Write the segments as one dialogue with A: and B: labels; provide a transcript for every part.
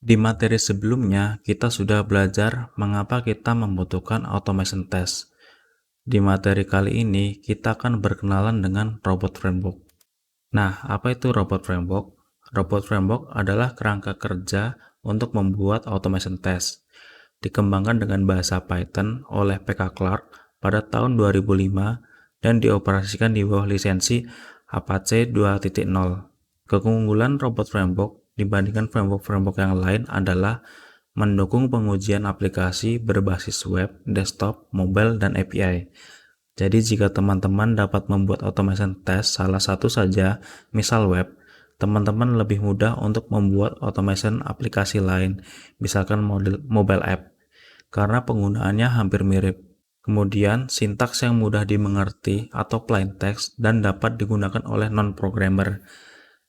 A: Di materi sebelumnya, kita sudah belajar mengapa kita membutuhkan automation test. Di materi kali ini, kita akan berkenalan dengan robot framework. Nah, apa itu robot framework? Robot framework adalah kerangka kerja untuk membuat automation test. Dikembangkan dengan bahasa Python oleh PK Clarke pada tahun 2005 dan dioperasikan di bawah lisensi Apache 2.0. Keunggulan robot framework dibandingkan framework-framework yang lain adalah mendukung pengujian aplikasi berbasis web, desktop, mobile, dan API. Jadi jika teman-teman dapat membuat automation test salah satu saja, misal web, teman-teman lebih mudah untuk membuat automation aplikasi lain, misalkan mobile app, karena penggunaannya hampir mirip. Kemudian, sintaks yang mudah dimengerti atau plain text dan dapat digunakan oleh non-programmer.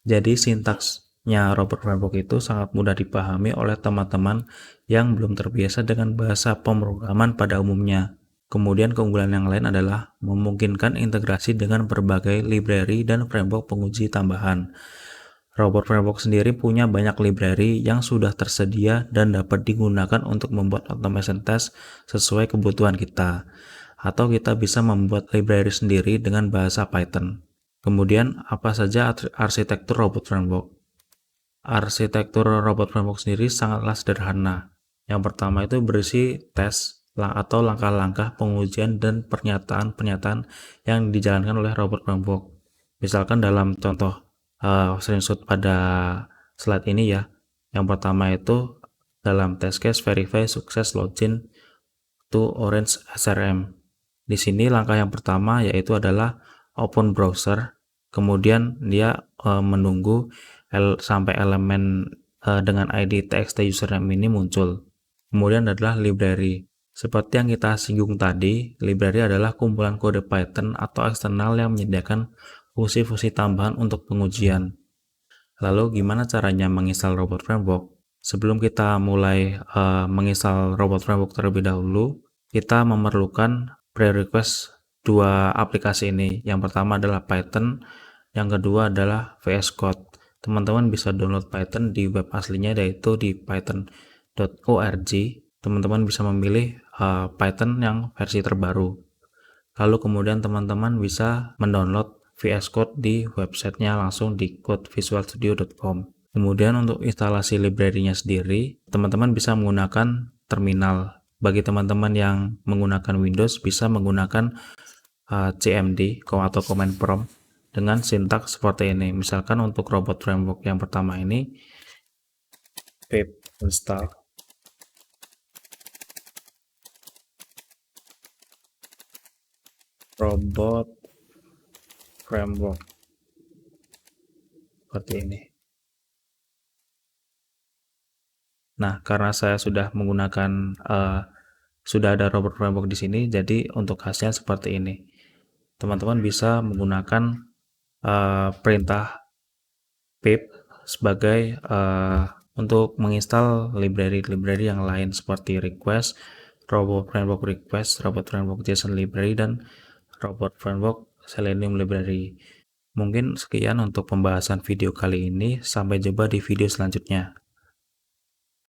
A: Jadi sintaksnya robot framework itu sangat mudah dipahami oleh teman-teman yang belum terbiasa dengan bahasa pemrograman pada umumnya. Kemudian keunggulan yang lain adalah memungkinkan integrasi dengan berbagai library dan framework penguji tambahan. Robot framework sendiri punya banyak library yang sudah tersedia dan dapat digunakan untuk membuat automation test sesuai kebutuhan kita. Atau kita bisa membuat library sendiri dengan bahasa Python. Kemudian, apa saja arsitektur robot framework? Arsitektur robot framework sendiri sangatlah sederhana. Yang pertama itu berisi tes atau langkah-langkah pengujian dan pernyataan-pernyataan yang dijalankan oleh robot framework. Misalkan dalam contoh screenshot pada slide ini ya. Yang pertama itu dalam test case verify sukses login to Orange SRM. Di sini langkah yang pertama yaitu adalah open browser, kemudian dia menunggu sampai elemen dengan ID txt username ini muncul. Kemudian adalah library. Seperti yang kita singgung tadi, library adalah kumpulan kode Python atau eksternal yang menyediakan fungsi-fungsi tambahan untuk pengujian. Lalu gimana caranya menginstal robot framework? Sebelum kita mulai menginstal robot framework terlebih dahulu, kita memerlukan prerequest dua aplikasi ini. Yang pertama adalah Python, yang kedua adalah VS Code. Teman-teman bisa download Python di web aslinya yaitu di python.org. Teman-teman bisa memilih Python yang versi terbaru. Lalu kemudian teman-teman bisa mendownload VS Code di websitenya langsung di codevisualstudio.com. Kemudian untuk instalasi library-nya sendiri, teman-teman bisa menggunakan terminal. Bagi teman-teman yang menggunakan Windows bisa menggunakan CMD atau command prompt dengan sintaks seperti ini. Misalkan untuk robot framework yang pertama ini pip install robot framework seperti ini. Nah, karena saya sudah menggunakan sudah ada robot framework di sini, jadi untuk hasilnya seperti ini. Teman-teman bisa menggunakan perintah pip sebagai untuk menginstal library-library yang lain seperti request, robot framework request, robot framework JSON library, dan robot framework Selenium library. Mungkin sekian untuk pembahasan video kali ini. Sampai jumpa di video selanjutnya.